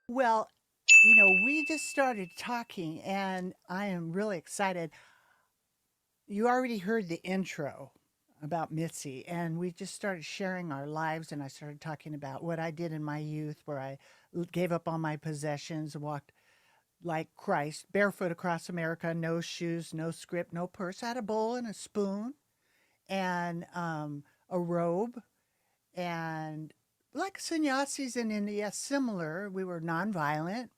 Well, we just started talking and I am really excited. You already heard the intro about Mitzi, and we just started sharing our lives. And I started talking about what I did in my youth, where I gave up all my possessions, walked like Christ, barefoot across America, no shoes, no script, no purse. I had a bowl and a spoon and a robe and like sannyasis in India, similar. We were nonviolent,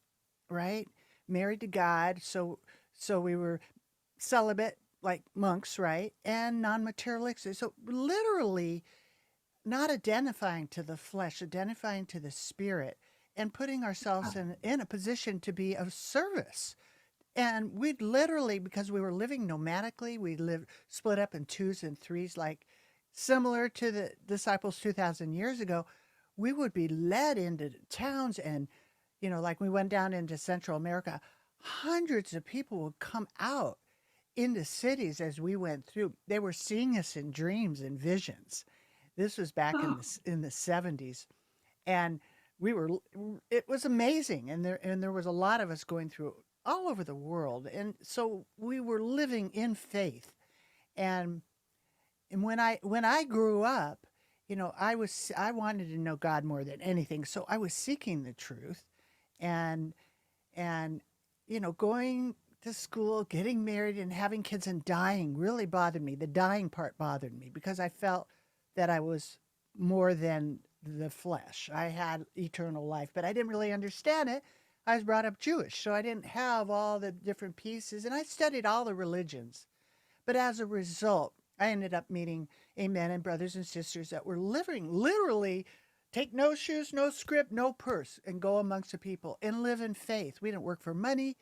right? Married to God, so we were celibate like monks, right? And non-materialistic. So literally not identifying to the flesh, identifying to the spirit, and putting ourselves in a position to be of service. And we'd literally, because we were living nomadically, we lived split up in twos and threes, like similar to the disciples 2,000 years ago. We would be led into towns and, like we went down into Central America, hundreds of people would come out into cities as we went through. They were seeing us in dreams and visions. This was back in Oh, the 70s, and we were it was amazing, and there was a lot of us going through all over the world, and so we were living in faith. And and when I grew up, I wanted to know God more than anything, so I was seeking the truth. And and going to school, getting married, and having kids and dying really bothered me. The dying part bothered me because I felt that I was more than the flesh. I had eternal life, but I didn't really understand it. I was brought up Jewish, so I didn't have all the different pieces, and I studied all the religions. But as a result, I ended up meeting amen and brothers and sisters that were living literally take no shoes, no script, no purse, and go amongst the people and live in faith. We didn't work for money.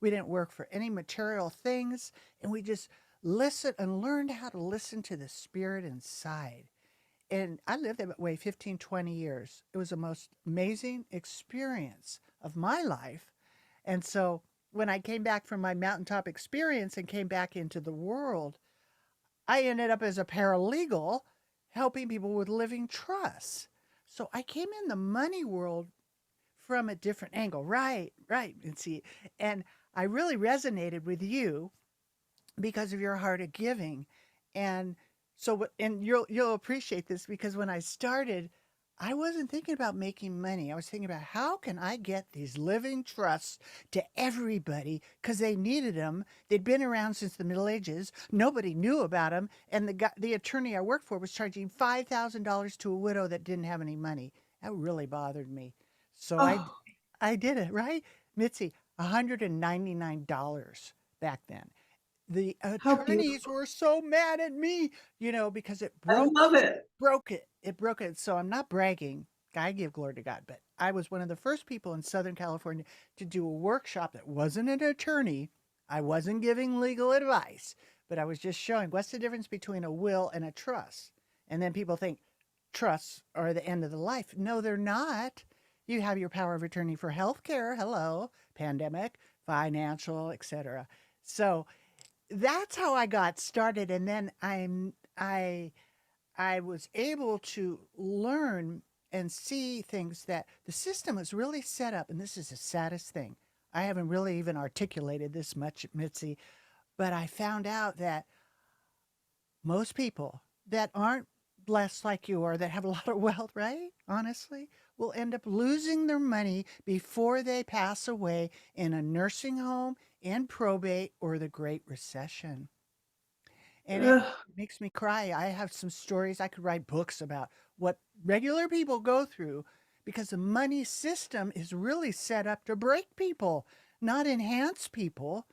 We didn't work for any material things. And we just listened and learned how to listen to the spirit inside. And I lived that way 15, 20 years. It was the most amazing experience of my life. And so when I came back from my mountaintop experience and came back into the world, I ended up as a paralegal helping people with living trusts. So I came in the money world from a different angle. Right, right. And see, and I really resonated with you because of your heart of giving. And and you'll appreciate this because when I started, I wasn't thinking about making money. I was thinking about how can I get these living trusts to everybody because they needed them. They'd been around since the Middle Ages. Nobody knew about them, and the attorney I worked for was charging $5,000 to a widow that didn't have any money. That really bothered me. So oh, I did it, right? Mitzi, $199 back then. The how attorneys beautiful. were so mad at me, because it I love it. broke it. It broke it. So I'm not bragging. I give glory to God, but I was one of the first people in Southern California to do a workshop that wasn't an attorney. I wasn't giving legal advice, but I was just showing what's the difference between a will and a trust. And then people think trusts are the end of the life. No, they're not. You have your power of attorney for healthcare, hello, pandemic, financial, etc. So that's how I got started, and then I was able to learn and see things that the system is really set up, and this is the saddest thing. I haven't really even articulated this much, Mitzi, but I found out that most people that aren't blessed like you are, that have a lot of wealth, right? Honestly, will end up losing their money before they pass away in a nursing home, in probate, or the Great Recession. And it Ugh. makes me cry. I have some stories. I could write books about what regular people go through because the money system is really set up to break people, not enhance people.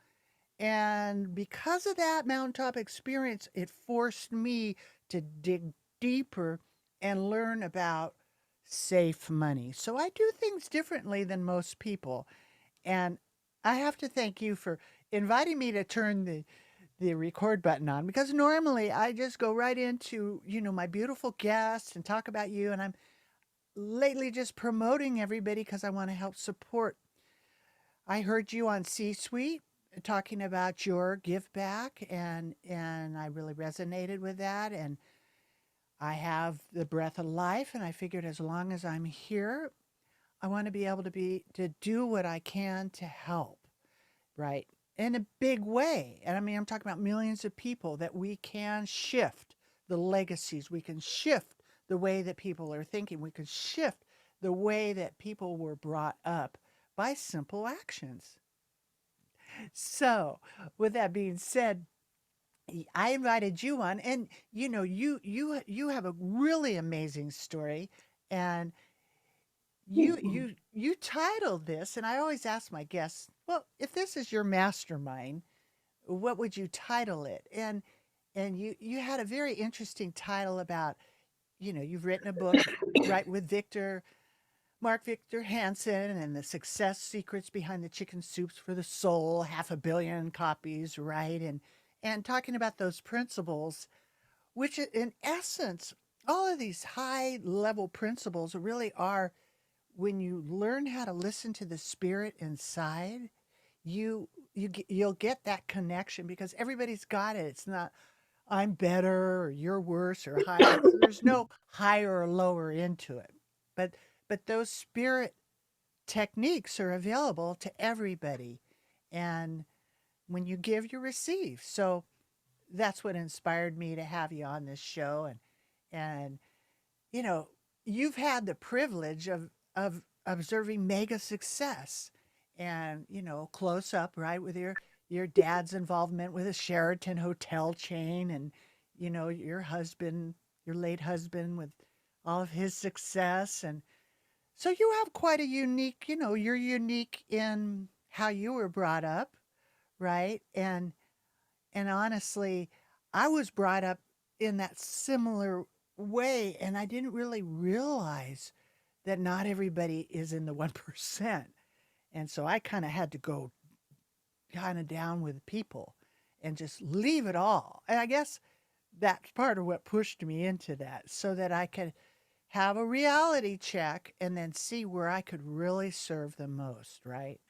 And because of that mountaintop experience, it forced me to dig deeper and learn about safe money. So I do things differently than most people. And I have to thank you for inviting me to turn the record button on because normally I just go right into, my beautiful guests and talk about you. And I'm lately just promoting everybody because I want to help support. I heard you on C Suite talking about your give back, and I really resonated with that. And I have the breath of life, and I figured as long as I'm here, I want to be able to do what I can to help, right? In a big way. And I mean, I'm talking about millions of people that we can shift the legacies. We can shift the way that people are thinking. We can shift the way that people were brought up by simple actions. So, with that being said, I invited you on, and you have a really amazing story, and you titled this, and I always ask my guests, well, if this is your mastermind, what would you title it? And you had a very interesting title about, you've written a book, right, with Mark Victor Hansen, and the success secrets behind the chicken soups for the soul, 500 million copies, right? And talking about those principles, which in essence, all of these high level principles really are, when you learn how to listen to the spirit inside, you'll get that connection, because everybody's got it. It's not I'm better or you're worse or higher. There's no higher or lower into it. But those spirit techniques are available to everybody. And when you give, you receive. So that's what inspired me to have you on this show. And you know, you've had the privilege of observing mega success, and close up, right, with your dad's involvement with a Sheraton hotel chain, and your husband, your late husband, with all of his success. And so you have quite a unique, you're unique in how you were brought up, right? And honestly, I was brought up in that similar way, and I didn't really realize that not everybody is in the 1%. And so I kind of had to go kind of down with people and just leave it all. And I guess that's part of what pushed me into that, so that I could have a reality check and then see where I could really serve the most, right?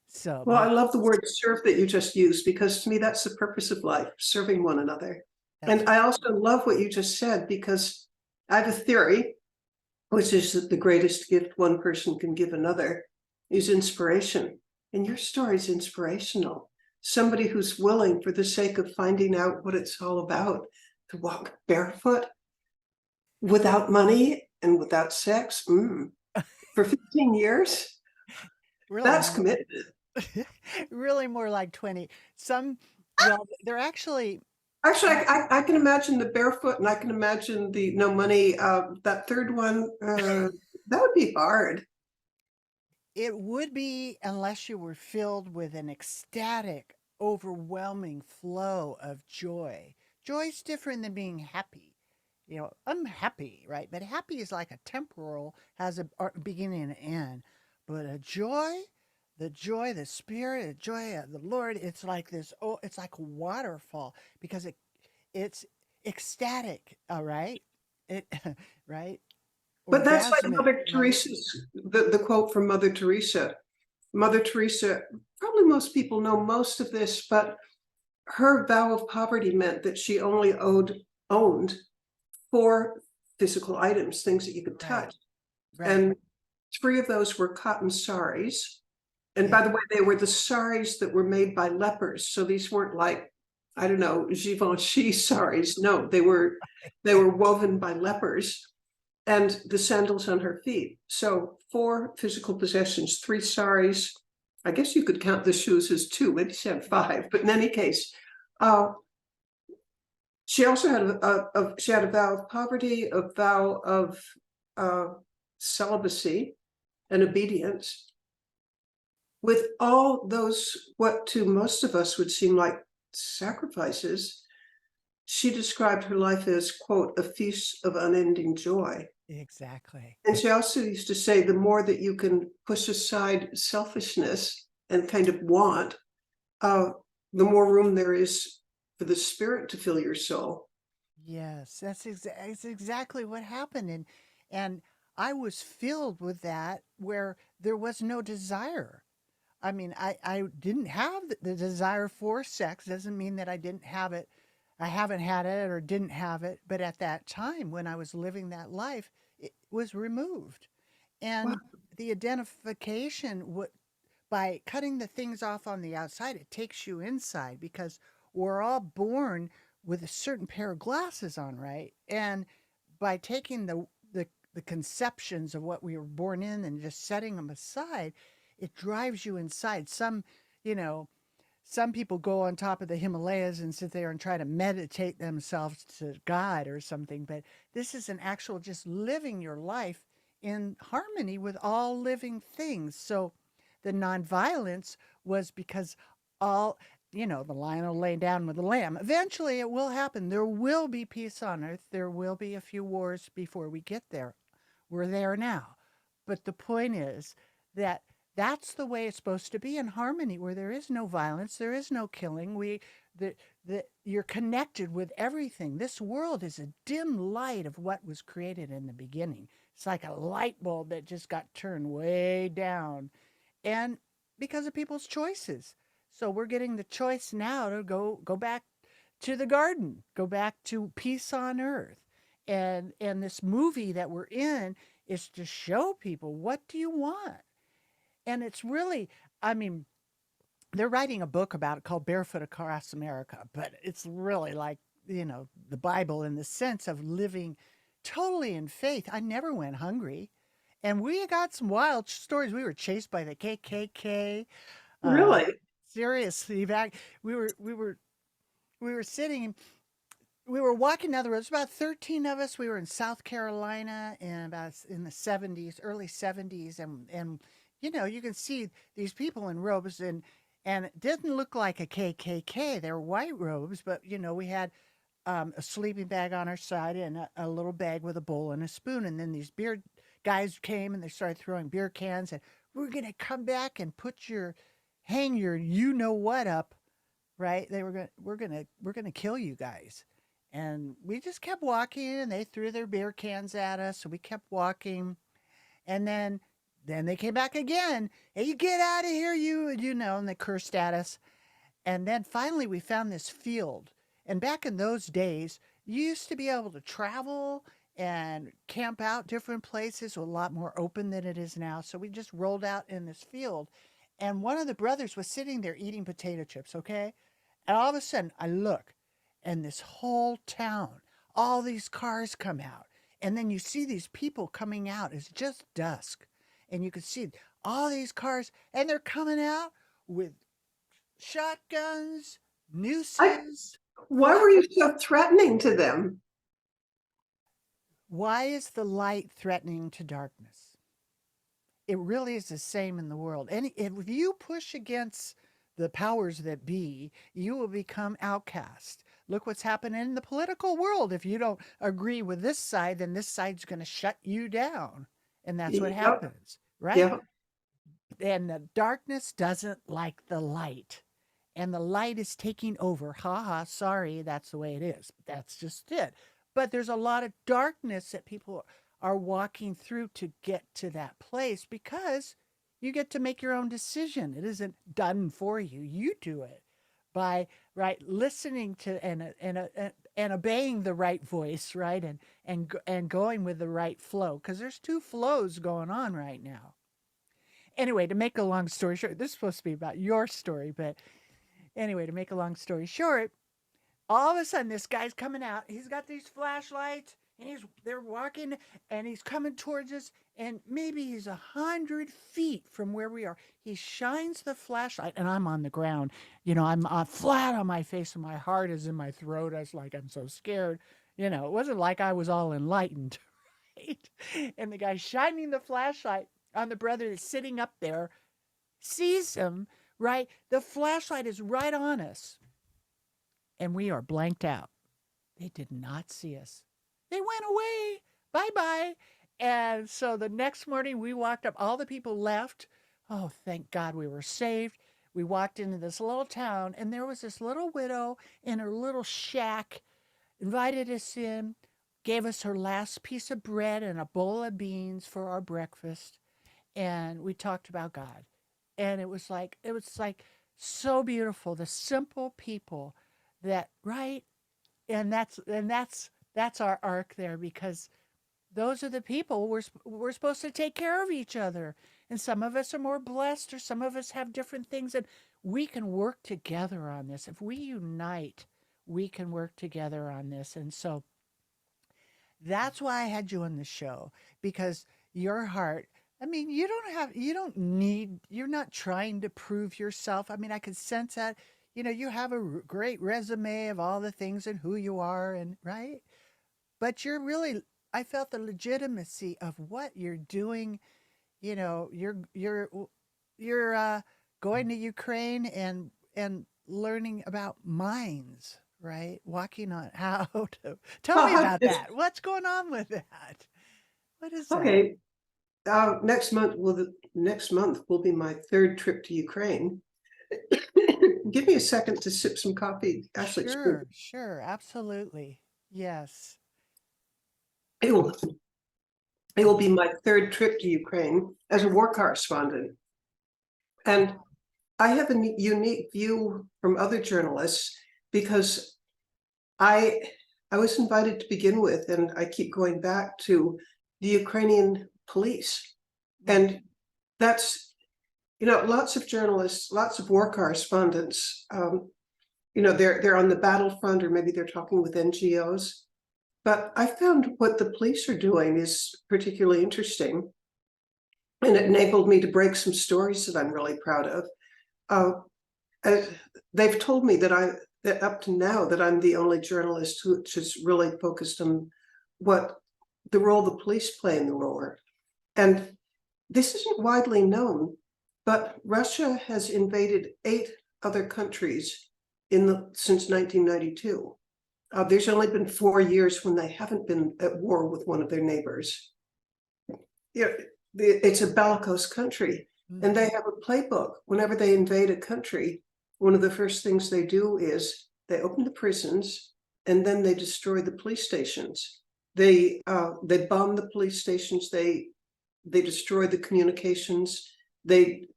So, Well, I love the word serve that you just used, because to me, that's the purpose of life, serving one another. that's And I also love what you just said, because I have a theory, which is that the greatest gift one person can give another is inspiration. And your story is inspirational. Somebody who's willing, for the sake of finding out what it's all about, to walk barefoot without money and without sex for 15 years. really That's more, commitment. really more like 20. Some, well, they're actually, Actually, I can imagine the barefoot, and I can imagine the no money. That third one, that would be hard. it would be, unless you were filled with an ecstatic, overwhelming flow of joy. Joy's different than being happy. I'm happy, right? But happy is like a temporal, has a beginning and an end. But a joy, the joy, the spirit, the joy of the Lord, it's like this. Oh, it's like a waterfall, because it's ecstatic. All right, it right, But that's like orgasmic, Mother right? Teresa's, the quote from Mother Teresa. Mother Teresa, probably most people know most of this, but her vow of poverty meant that she only owned 4 physical items, things that you could Right, touch. right. And 3 of those were cotton saris. And Yeah, by the way, they were the saris that were made by lepers. So these weren't like, I don't know, Givenchy saris. No, they were woven by lepers, and the sandals on her feet. So 4 physical possessions, 3 saris. I guess you could count the shoes as 2. Maybe she had 5. But in any case, uh, she also had she had a vow of poverty, a vow of uh, celibacy and obedience. With all those, what to most of us would seem like sacrifices, she described her life as, quote, a feast of unending joy. exactly. And she also used to say, the more that you can push aside selfishness and kind of want, uh, the more room there is for the spirit to fill your soul. Yes, that's exactly what happened, and I was filled with that, where there was no desire. I mean, I didn't have the desire for sex. Doesn't mean that I didn't have it. I haven't had it or didn't have it, but at that time when I was living that life, it was removed. Wow. And the identification by cutting the things off on the outside, it takes you inside because we're all born with a certain pair of glasses on, right? And by taking the conceptions of what we were born in and just setting them aside, it drives you inside. You know, some people go on top of the Himalayas and sit there and try to meditate themselves to God or something, but this is an actual just living your life in harmony with all living things. So the nonviolence was because all, the lion will lay down with the lamb. Eventually it will happen. There will be peace on earth. There will be a few wars before we get there. We're there now. But the point is that that's the way it's supposed to be in harmony, where there is no violence, there is no killing. You're connected with everything. This world is a dim light of what was created in the beginning. It's like a light bulb that just got turned way down, and because of people's choices. So we're getting the choice now to go back to the garden, go back to peace on earth. And this movie that we're in is to show people, what do you want? And it's really, I mean, they're writing a book about it called Barefoot Across America, but it's really like, the Bible in the sense of living totally in faith. I never went hungry. And we got some wild stories. We were chased by the KKK. Uh, Really? seriously, back we were sitting, we were walking down the road. There's about 13 of us. We were in South Carolina and about in the 70s, early 70s, and you can see these people in robes, and it didn't look like a KKK. They were white robes, but we had a sleeping bag on our side and a little bag with a bowl and a spoon. And then these beer guys came and they started throwing beer cans, and we're gonna come back and hang your what up, right? We're gonna kill you guys. And we just kept walking, and they threw their beer cans at us, so we kept walking. And then they came back again. Hey, you get out of here, and they cursed at us. And then finally we found this field. And back in those days, you used to be able to travel and camp out different places, a lot more open than it is now. So we just rolled out in this field. And one of the brothers was sitting there eating potato chips, okay? And all of a sudden, I look, and this whole town, all these cars come out. And then you see these people coming out. It's just dusk. And you can see all these cars, and they're coming out with shotguns, I, nooses. why were you so threatening to them? Why is the light threatening to darkness? It really is the same in the world. And if you push against the powers that be, you will become outcast. Look what's happening in the political world. If you don't agree with this side, then this side's going to shut you down. And that's what Yep. happens, right? Yep. And the darkness doesn't like the light. And the light is taking over. Ha ha, sorry, that's the way it is. That's just it. But there's a lot of darkness that people are walking through to get to that place, because you get to make your own decision. It isn't done for you. You do it by listening to and obeying the right voice, right, and going with the right flow, because there's two flows going on right now. Anyway, to make a long story short, this is supposed to be about your story, but anyway, to make a long story short, all of a sudden this guy's coming out. He's got these flashlights, and they're walking, and he's coming towards us, and maybe he's 100 feet from where we are. He shines the flashlight, and I'm on the ground. I'm flat on my face, and my heart is in my throat. I was like, I'm so scared. It wasn't like I was all enlightened, right? And the guy shining the flashlight on the brother that's sitting up there sees him, right? The flashlight is right on us, and we are blanked out. They did not see us. They went away. Bye bye. And so the next morning we walked up, all the people left. Oh, thank God we were saved. We walked into this little town, and there was this little widow in her little shack, invited us in, gave us her last piece of bread and a bowl of beans for our breakfast. And we talked about God. And it was like so beautiful. The simple people that, right? And that's our arc there, because those are the people we're supposed to take care of each other. And some of us are more blessed, or some of us have different things, and we can work together on this. If we unite, we can work together on this. And so that's why I had you on the show, because your heart, I mean, you don't need, you're not trying to prove yourself. I mean, I could sense that. You have a great resume of all the things and who you are, and right? But I felt the legitimacy of what you're doing. You're going to Ukraine and learning about mines, right? Walking on how to tell me about that. What's going on with that? What is that? Okay, next month will be my third trip to Ukraine. Give me a second to sip some coffee. Actually, it's good. Sure, sure, absolutely. Yes. It will, it will be my third trip to Ukraine as a war correspondent. And I have a unique view from other journalists because I I was invited to begin with, and I keep going back to the Ukrainian police. And that's, lots of journalists, lots of war correspondents, they're on the battlefront, or maybe they're talking with NGOs. But I found what the police are doing is particularly interesting, and it enabled me to break some stories that I'm really proud of. Uh, uh, they've told me that up to now that I'm the only journalist who just really focused on what the role the police play in the war. And this isn't widely known, but Russia has invaded 8 other countries since 1992. There's only been 4 years when they haven't been at war with one of their neighbors. Yeah, it's a bellicose country, and they have a playbook. Whenever they invade a country, one of the first things they do is they open the prisons, and then they destroy the police stations. They bomb the police stations. They destroy the communications. They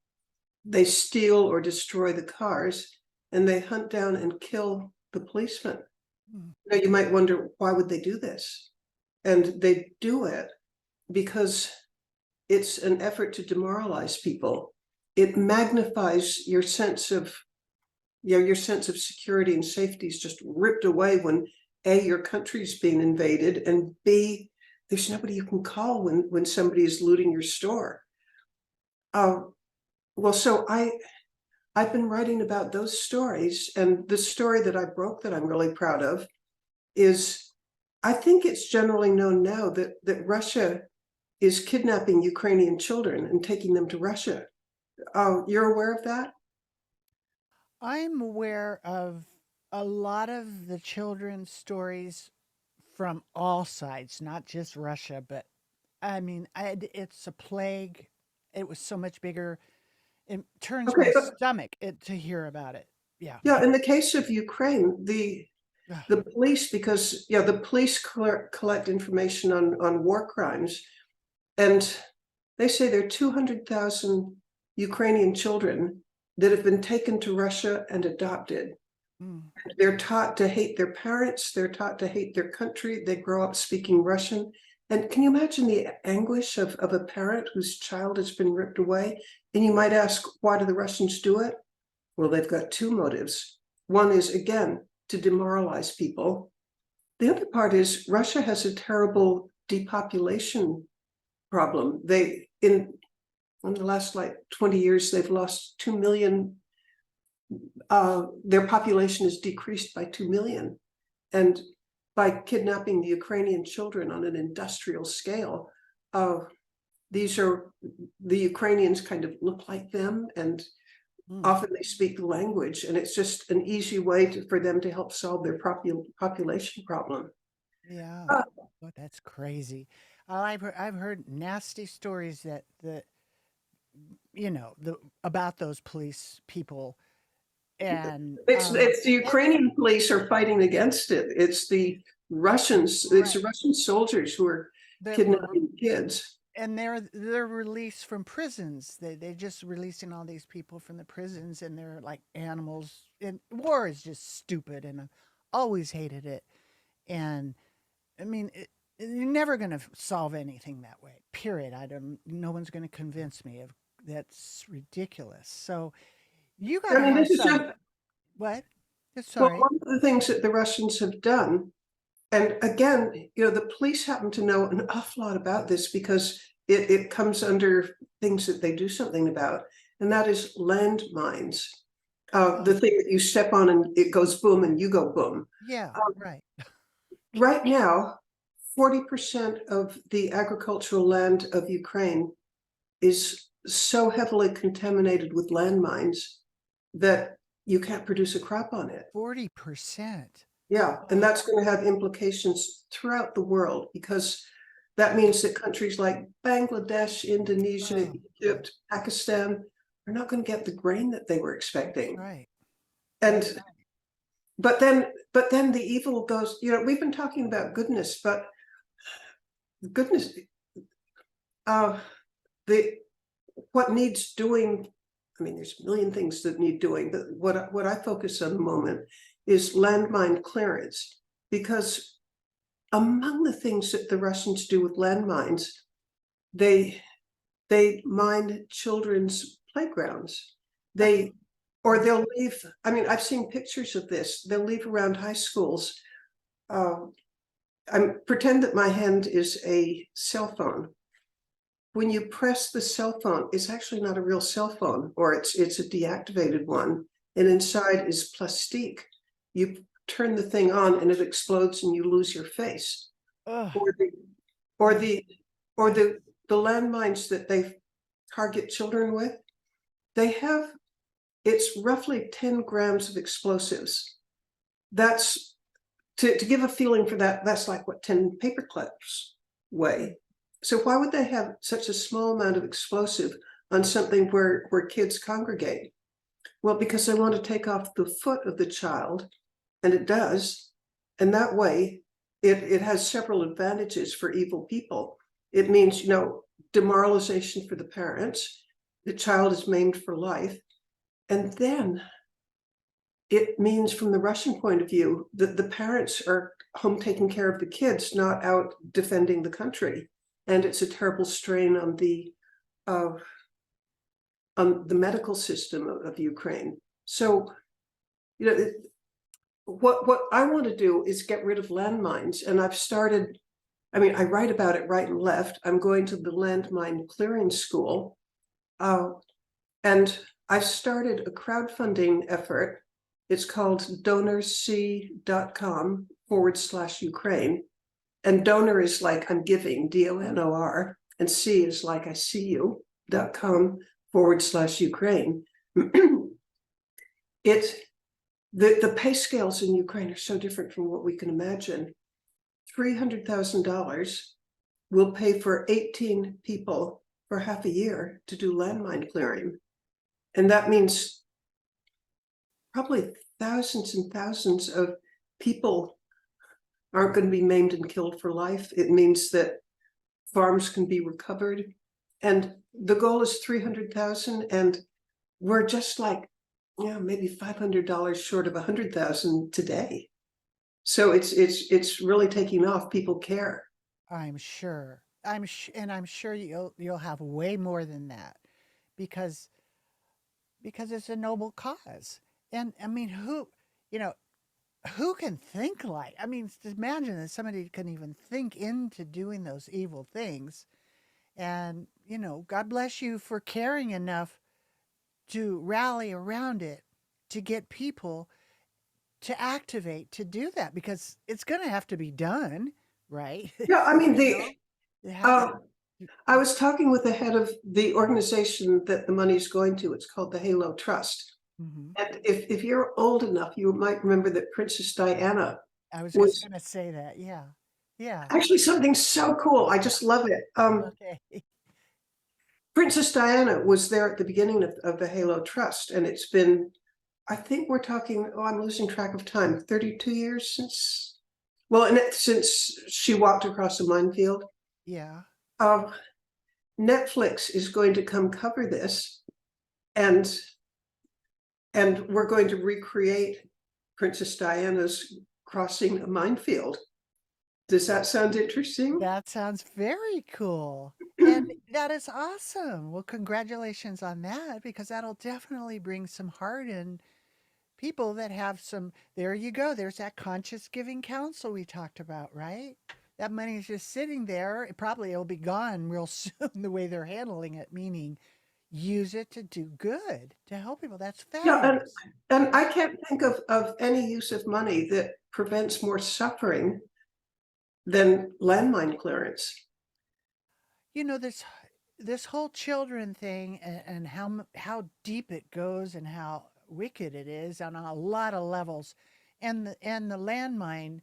steal or destroy the cars, and they hunt down and kill the policemen. Now you might wonder, why would they do this? And they do it because it's an effort to demoralize people. It magnifies your sense of security and safety is just ripped away when A, your country's being invaded, and B, there's nobody you can call when somebody is looting your store. Well, so I've been writing about those stories, and the story that I broke that I'm really proud of is, I think it's generally known now that Russia is kidnapping Ukrainian children and taking them to Russia. You're aware of that? I'm aware of a lot of the children's stories from all sides, not just Russia, but I mean, it's a plague. It was so much bigger. It turns my Okay, stomach to hear about it. Yeah. yeah. In the case of Ukraine, Ugh. the police, because the police collect information on war crimes, and they say there are 200,000 Ukrainian children that have been taken to Russia and adopted. Mm. They're taught to hate their parents. They're taught to hate their country. They grow up speaking Russian. And can you imagine the anguish of a parent whose child has been ripped away? And you might ask, why do the Russians do it? Well, they've got 2 motives. One is, again, to demoralize people. The other part is Russia has a terrible depopulation problem. In the last 20 years, they've lost 2 million. Their population is decreased by 2 million. And by kidnapping the Ukrainian children on an industrial scale, the Ukrainians kind of look like them, and Mm. often they speak the language, and it's just an easy way for them to help solve their population problem. Yeah. Uh, Oh, that's crazy. I've heard nasty stories that the about those police people, and it's the and they're Ukrainian police are fighting against it. It's the Russians, it's the right. Russian soldiers who are That were kidnapping kids. and they're released from prisons. They're just releasing all these people from the prisons, and they're like animals. And war is just stupid, and I've always hated it. And I mean, you're never going to solve anything that way. Period. No one's going to convince me of that's ridiculous. So you got I to mean, have this is some what? well, Sorry. one of the things that the Russians have done, and again, the police happen to know an awful lot about this because it comes under things that they do something about, and that is landmines. The Oh, thing that you step on and it goes boom and you go boom. yeah, Um, right. right now, 40% of the agricultural land of Ukraine is so heavily contaminated with landmines that you can't produce a crop on it. 40%. Yeah, and that's going to have implications throughout the world because that means that countries like Bangladesh, Indonesia, Oh, Egypt, Pakistan are not going to get the grain that they were that's expecting. right. And That's right. but then the evil goes, we've been talking about goodness, but goodness, uh the what needs doing, I mean, there's a million things that need doing, but what I focus on the moment is landmine clearance, because among the things that the Russians do with landmines, they they mine children's playgrounds. They or I'm they'll leave. I mean, I've seen pictures of this. They'll leave around high schools. I pretend that my hand is a cell phone. When you press the cell phone, it's actually not a real cell phone, or it's a deactivated one, and inside is plastique. You turn the thing on and it explodes and you lose your face. ugh, Or the or yeah. the or the landmines that they target children with, they have, it's roughly 10 grams of explosives. That's to give a feeling for that, that's like what 10 paper clips weigh. So why would they have such a small amount of explosive on something where kids congregate? Well, because they want to take off the foot of the child, and it does. And that way, it has several advantages for evil people. It means, demoralization for the parents. The child is maimed for life. And then it means, from the Russian point of view, that the parents are home taking care of the kids, not out defending the country. And it's a terrible strain on the medical system of Ukraine. So, what I want to do is get rid of landmines, and I've started. I mean, I write about it right and left. I'm going to the landmine clearing school, and I've started a crowdfunding effort. It's called donorc.com/Ukraine. And donor is like I'm giving, DONOR, and C is like I see you.com/Ukraine. The pay scales in Ukraine are so different from what we can imagine. $300,000 will pay for 18 people for half a year to do landmine clearing. And that means probably thousands and thousands of people aren't going to be maimed and killed for life. It means that farms can be recovered. And the goal is 300,000, and we're just like, maybe $500 short of 100,000 today. So it's really taking off. People care. I'm sure. And I'm sure you'll have way more than that because it's a noble cause. And I mean, you know, who can think like? I mean, just imagine that somebody can even think into doing those evil things. And, God bless you for caring enough to rally around it to get people to activate to do that because it's going to have to be done, right? Yeah, I mean, It has to. I was talking with the head of the organization that the money is going to. It's called the Halo Trust. Mhm. And if you're old enough, you might remember that Princess Diana I was just was going to say that. Yeah. Yeah. actually something so cool. I just love it. Okay. Princess Diana was there at the beginning of the Halo Trust, and it's been, I think we're talking, I'm losing track of time, 32 years since, since she walked across a minefield. Yeah. Uh, Netflix is going to come cover this, and we're going to recreate Princess Diana's crossing a minefield. Does that sound interesting? That sounds very cool. And that is awesome. Well, congratulations on that because that'll definitely bring some heart in people that have some. There you go. There's that conscious giving council we talked about, right? That money is just sitting there. It probably will be gone real soon the way they're handling it, meaning use it to do good, to help people. That's Yeah, fabulous. and I can't think of any use of money that prevents more suffering than landmine clearance. You know, this whole children thing and how deep it goes and how wicked it is on a lot of levels, and the landmine.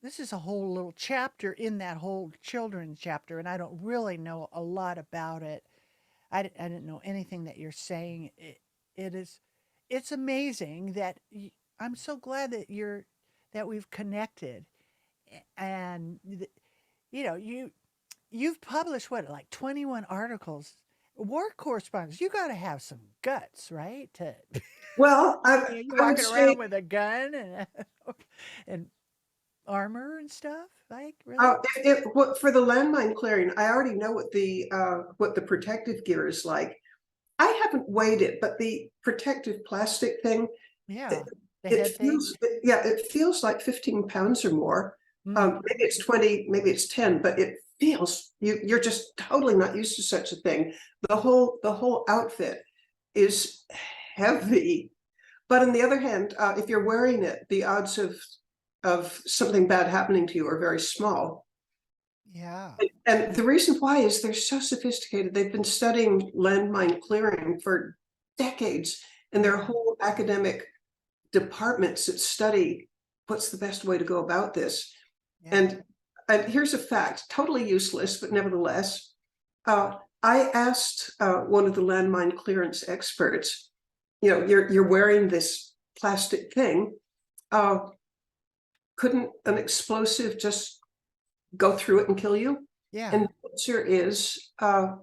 This is a whole little chapter in that whole children's chapter, and I don't really know a lot about it. I didn't know anything that you're saying. It is, it's amazing that I'm so glad that that we've connected, and you know you've published what, like 21 articles, war correspondence. You got to have some guts, right? To Well, you I would walking say around with a gun and and armor and stuff, like really. for the landmine clearing, I already know what the protective gear is like. I haven't weighed it, but the protective plastic thing, Yeah, it, the it head thing. feels yeah, it feels like 15 pounds or more. Mm, Maybe it's 20, maybe it's 10, but it feels you're just totally not used to such a thing. The whole outfit is heavy. But on the other hand, if you're wearing it, the odds of something bad happening to you are very small. yeah. And the reason why is they're so sophisticated. They've been studying landmine clearing for decades, and there are whole academic departments that study what's the best way to go about this. Yeah. And here's a fact, totally useless, but nevertheless, I asked one of the landmine clearance experts, you're wearing this plastic thing. Couldn't an explosive just go through it and kill you? Yeah. And the answer is, for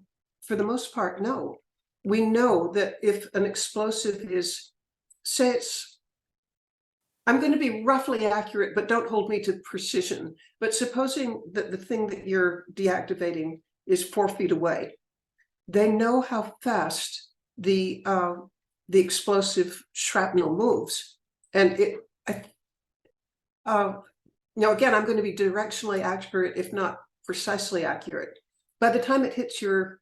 the most part, no. We know that if an explosive is, say it's, I'm going to be roughly accurate, but don't hold me to precision. But supposing that the thing that you're deactivating is 4 feet away, they know how fast the explosive shrapnel moves, and again, I'm going to be directionally accurate, if not precisely accurate. By the time it hits your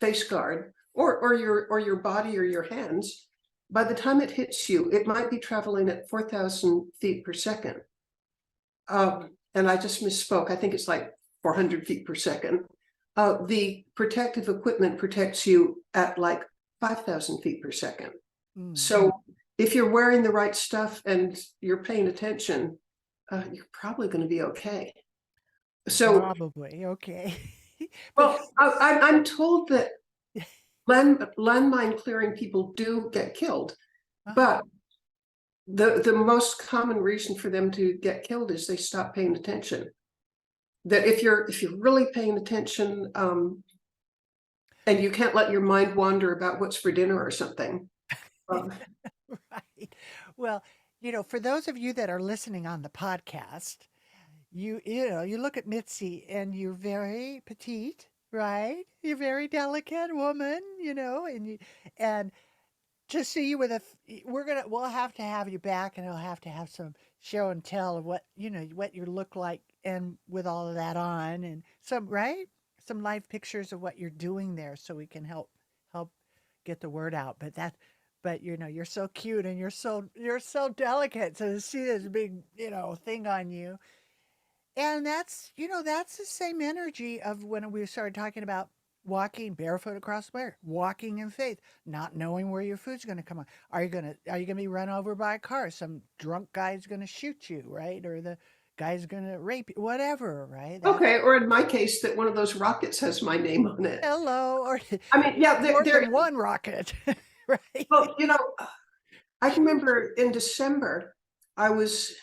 face guard or your body or your hands, by the time it hits you, it might be traveling at 4,000 feet per second. And I just misspoke. I think it's like 400 feet per second. The protective equipment protects you at like 5,000 feet per second. Mm, So if you're wearing the right stuff and you're paying attention, you're probably going to be okay. So, probably okay. But well, I'm told that landmine clearing people do get killed, uh-huh. but the most common reason for them to get killed is they stop paying attention. That if you're really paying attention, and you can't let your mind wander about what's for dinner or something. Um, Right. Well, for those of you that are listening on the podcast, you look at Mitzi and you're very petite, right? You're a very delicate woman, and to see you with we'll have to have you back, and I'll have to have some show and tell of what you look like, and with all of that on, and some live pictures of what you're doing there, so we can help get the word out. But you're so cute, and you're so delicate, so to see this big thing on you. And that's the same energy of when we started talking about walking barefoot across the water, walking in faith, not knowing where your food's going to come on. Are you going to be run over by a car? Some drunk guy's going to shoot you, right? Or the guy's going to rape you, whatever, right? That's okay, or in my case, that one of those rockets has my name on it. hello, or I mean, yeah, more than one rocket, right? well, I can remember in December, I was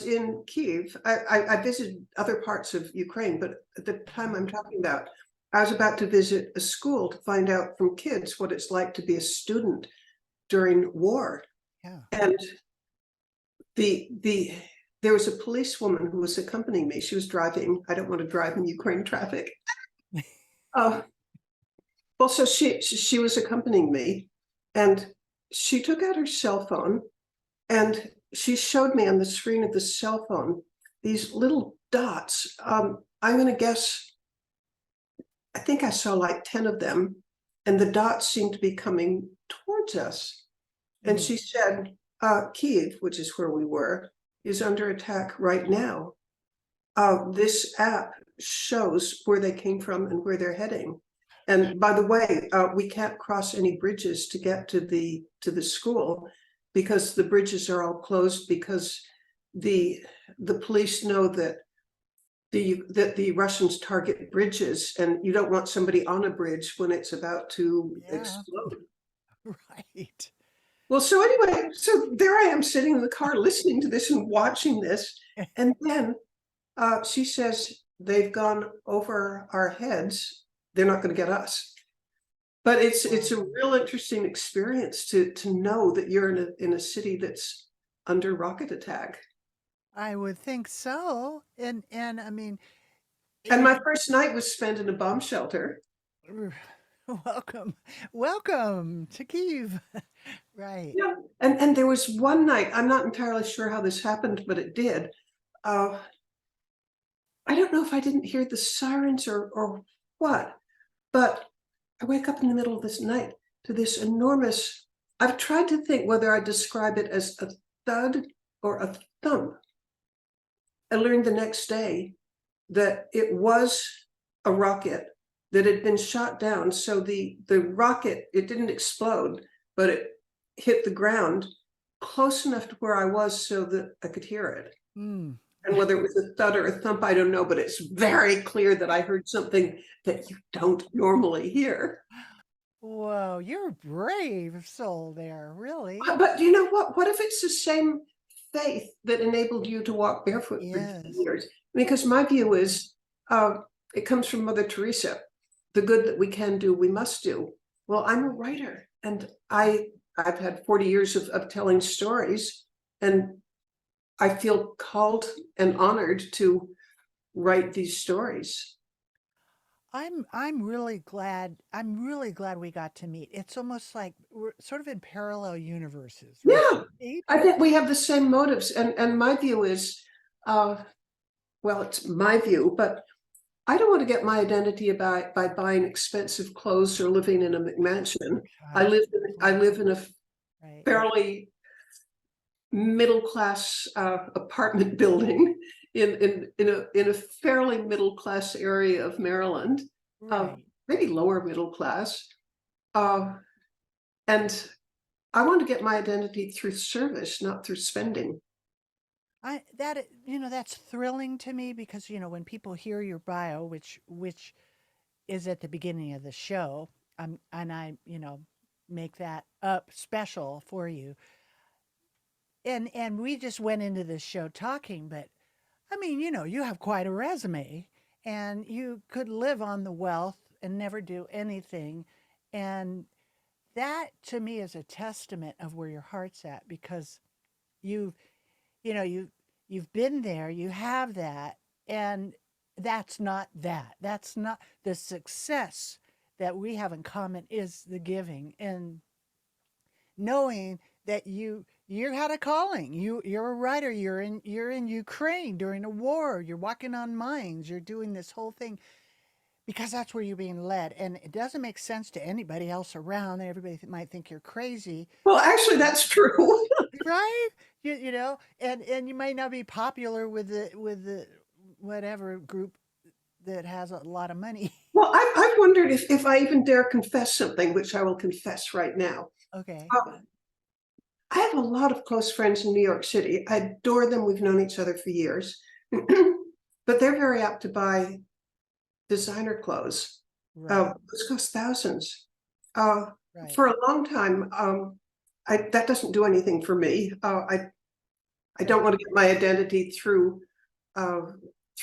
in Kiev. I visited other parts of Ukraine, but at the time I'm talking about, I was about to visit a school to find out from kids what it's like to be a student during war. Yeah. And the there was a policewoman who was accompanying me. She was driving. I don't want to drive in Ukraine traffic. Uh, well, so she was accompanying me, and she took out her cell phone, and she showed me on the screen of the cell phone these little dots. I'm going to guess, I think I saw like 10 of them, and the dots seemed to be coming towards us. And she said, Kiev, which is where we were, is under attack right now. This app shows where they came from and where they're heading. And by the way, we can't cross any bridges to get to the school because the bridges are all closed because the police know that the Russians target bridges, and you don't want somebody on a bridge when it's about to explode. Right. Well, so anyway, so there I am sitting in the car listening to this and watching this. And then she says, they've gone over our heads. They're not going to get us. But it's a real interesting experience to know that you're in a city that's under rocket attack. I would think so. And I mean, And my first night was spent in a bomb shelter. welcome to Kiev. Right. Yeah. And there was one night, I'm not entirely sure how this happened, but it did. I don't know if I didn't hear the sirens or what, but I wake up in the middle of this night to this enormous, I've tried to think whether I describe it as a thud or a thump. I learned the next day that it was a rocket that had been shot down. So the rocket, it didn't explode, but it hit the ground close enough to where I was so that I could hear it. And whether it was a thud or a thump, I don't know, but it's very clear that I heard something that you don't normally hear. Whoa, you're a brave soul there, really. But you know what? What if it's the same faith that enabled you to walk barefoot Yes. for years? Because my view is, it comes from Mother Teresa. The good that we can do, we must do. Well, I'm a writer, and I've had 40 years of telling stories, and I feel called and honored to write these stories. I'm really glad we got to meet. It's almost like we're sort of in parallel universes, right? Yeah, I think we have the same motives, and my view is, well, it's my view, but I don't want to get my identity by buying expensive clothes or living in a McMansion. I live in a Right. fairly middle class apartment building in a fairly middle class area of Maryland, Right. maybe lower middle class, and I want to get my identity through service, not through spending. That's thrilling to me because when people hear your bio, which is at the beginning of the show, and I make that up special for you. And we just went into this show talking, but I mean, you have quite a resume, and you could live on the wealth and never do anything. And that to me is a testament of where your heart's at, because you've you know you've been there, you have that, and that's not the success that we have in common is the giving, and knowing that you had a calling. You're a writer. You're in Ukraine during a war. You're walking on mines. You're doing this whole thing because that's where you're being led, and it doesn't make sense to anybody else around. Everybody might think you're crazy. Well, actually, that's true. Right? And you might not be popular with the whatever group that has a lot of money. Well, I've wondered if I even dare confess something, which I will confess right now. Okay. I have a lot of close friends in New York City. I adore them. We've known each other for years, but they're very apt to buy designer clothes. Right. Those cost thousands. Right. For a long time, that doesn't do anything for me. I don't want to get my identity through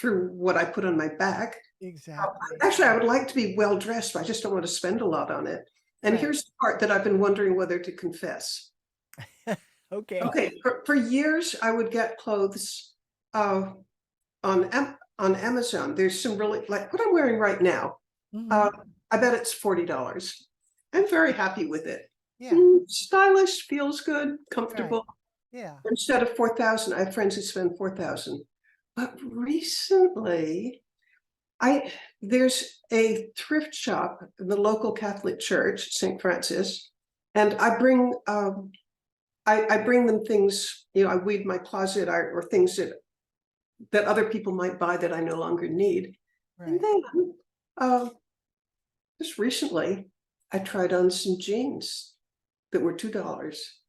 what I put on my back. Exactly. Actually, I would like to be well dressed, but I just don't want to spend a lot on it. And Right. here's the part that I've been wondering whether to confess. Okay. Okay, for years I would get clothes uh, on Amazon. There's some really, like what I'm wearing right now. Hmm. Uh, I bet it's $40. I'm very happy with it. Yeah. Stylish, feels good, Right. comfortable. Yeah. Instead of 4,000, I have friends who spend 4,000. But recently, I there's a thrift shop in the local Catholic church, St. Francis, and I bring them things, I weed my closet or things that other people might buy that I no longer need. And Right. then uh, just recently, I tried on some jeans that were $2.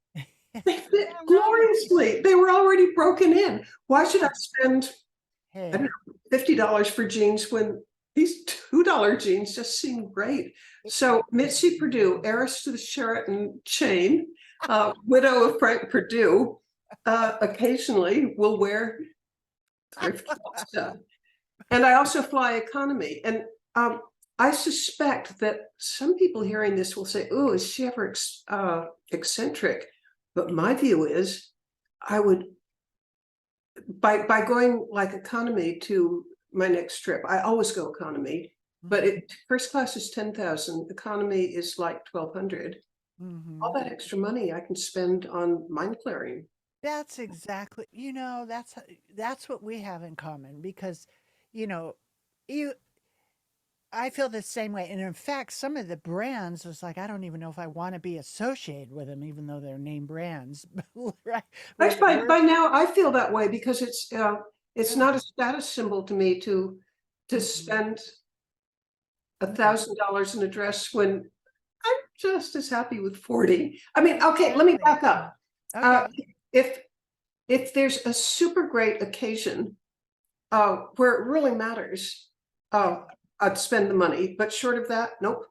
They Isn't fit that right? gloriously. They were already broken in. Why should I Yeah. spend, I don't Hey. know, $50 for jeans when these $2 jeans just seem great? it- So Mitzi Perdue, heiress to the Sheraton chain, widow of Frank Perdue, occasionally will wear thrift stuff. And I also fly economy. And um, I suspect that some people hearing this will say, "Oh, is she ever eccentric?" But my view is, I would by going like economy to my next trip. I always go economy, but Mhm. first class is 10,000. Economy is like 1,200. All Mhm. that extra money I can spend on mind clearing. That's exactly, that's what we have in common because, you know, you I feel the same way. And in fact, some of the brands was like, I don't even know if I want to be associated with them, even though they're name brands, right? Where Actually, by, we're, by now I feel that way because it's yeah. not a status symbol to me to Mhm. spend a No, $1,000 in a dress when I'm just as happy with 40. I mean, okay, let me exactly. back up. Uh, Okay. if if there's a super great occasion where it really matters, Yeah. I'd spend the money. But short of that, nope.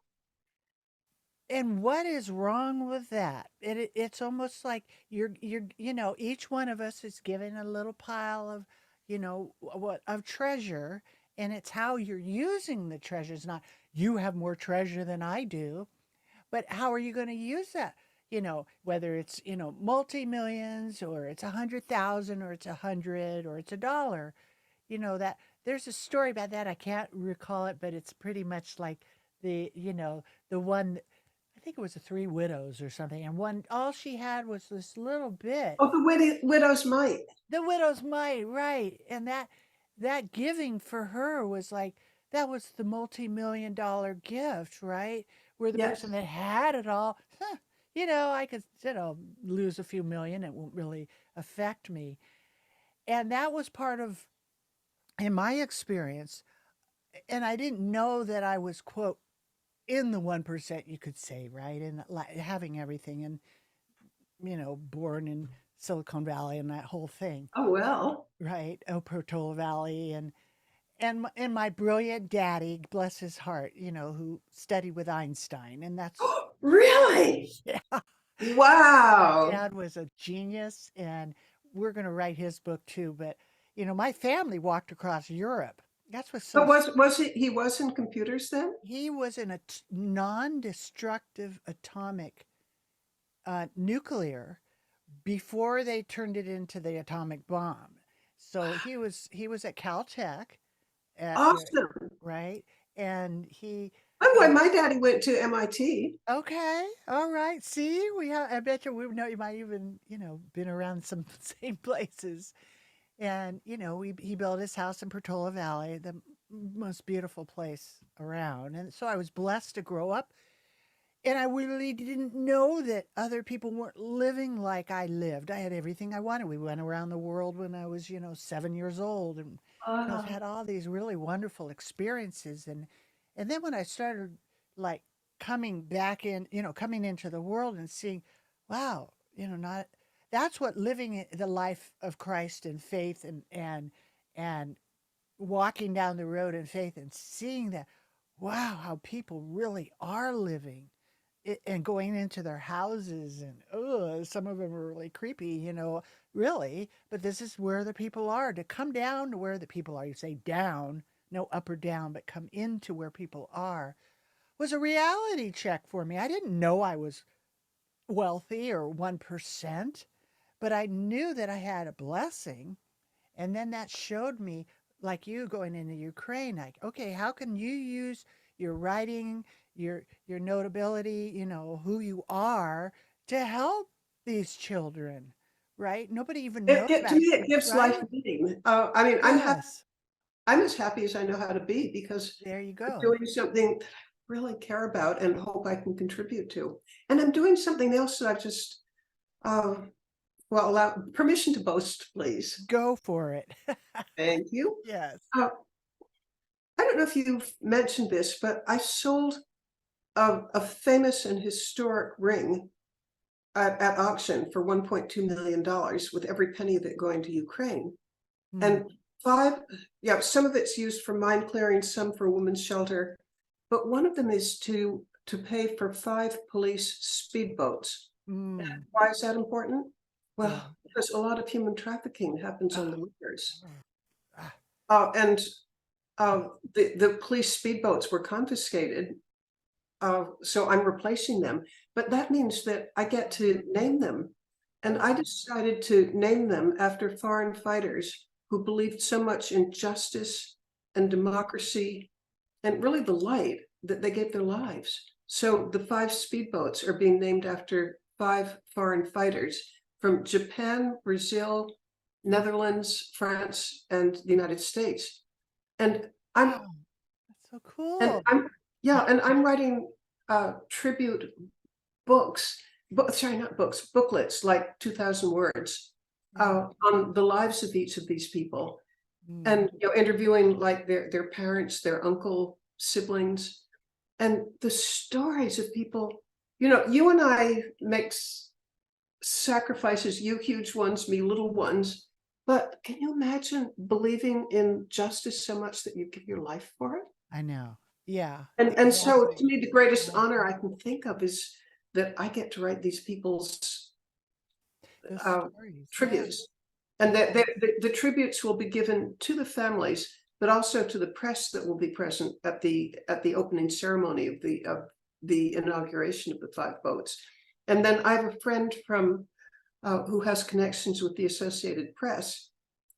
And what is wrong with that? It's almost like each one of us is given a little pile of, what of treasure, and it's how you're using the treasure. It's not you have more treasure than I do, but how are you going to use that? Whether it's, multi-millions or it's 100,000 or it's 100 or it's $1. That there's a story about that. I can't recall it, but it's pretty much like the one I think it was the Three Widows or something, and one all she had was this little bit. Oh, the widow's mite. The widow's mite, right? And that giving for her was like that was the multi-million-dollar gift, right? Where the person Yes. that had it all, I could, lose a few million, it won't really affect me. And that was part of in my experience, and I didn't know that I was quote in the 1%, you could say, right? And having everything and born in Silicon Valley and that whole thing, Oh well. right? Oh, Portola Valley and my brilliant daddy, bless his heart, who studied with Einstein, and that's Really? yeah. My Wow. dad was a genius, and we're going to write his book too. But my family walked across Europe. That's what's so. But was it he was in computers then? He was in a non-destructive atomic nuclear before they turned it into the atomic bomb. So he was at Caltech, at, Awesome. right, and he. By the way, Uh, my daddy went to MIT. okay, all right. See, we have. I bet we know you might even been around some same places. And he built his house in Portola Valley, the most beautiful place around. And so I was blessed to grow up. And I really didn't know that other people weren't living like I lived. I had everything I wanted. We went around the world when I was, 7 years old, and Uh, had all these really wonderful experiences. And then when I started like coming back in, coming into the world and seeing, wow, not that's what living the life of Christ and faith and walking down the road in faith and seeing that, wow, how people really are living and going into their houses and some of them are really creepy, really. But this is where the people are. To come down to where the people are, you say down, no up or down, but come into where people are, was a reality check for me. I didn't know I was wealthy or 1%, but I knew that I had a blessing And then that showed me, like you going into Ukraine, like, okay, how can you use your writing, your notability, who you are to help these children, right? Nobody even knows To about, me, it gives life right? meaning. I mean, Yes. I'm as happy as I know how to be because There you I'm go. doing something that I really care about and hope I can contribute to. And I'm doing something else that I've just, uh, well, allow permission to boast, please. Go for it. Thank you. Yes. Uh, I don't know if you've mentioned this, but I sold a famous and historic ring at auction for $1.2 million, with every penny of it going to Ukraine. Mm, And five, yeah, some of it's used for mine clearing, some for women's shelter, but one of them is to pay for 5 police speedboats. mm, Why is that important? yeah. Well, because a lot of human trafficking happens on Ah, the rivers. ah, ah, And the police speedboats were confiscated, so I'm replacing them. But that means that I get to name them. And I ah. decided to name them after foreign fighters who believed so much in justice and democracy and really the light that they gave their lives. So the 5 speedboats are being named after 5 foreign fighters from Japan, Brazil, Netherlands, France, and the United States. And I'm Wow, that's so and cool. I'm yeah, and I'm writing tribute books, sorry, not books, booklets, like 2,000 words, Yeah. on the lives of each of these people, Mm. and interviewing like their parents, their uncle, siblings, and the stories of people. You and I make sacrifices, you huge ones, me little ones. But can you imagine believing in justice so much that you give your life for it? I know. Yeah, And so to exactly. me, the greatest honor Exactly. I can think of is that I get to write these people's Those uh, stories. Yeah. tributes, and Yeah. that the tributes will be given to the families, but also to the press that will be present at the opening ceremony of the inauguration of the 5 boats. And then I have a friend from who has connections with the Associated Press,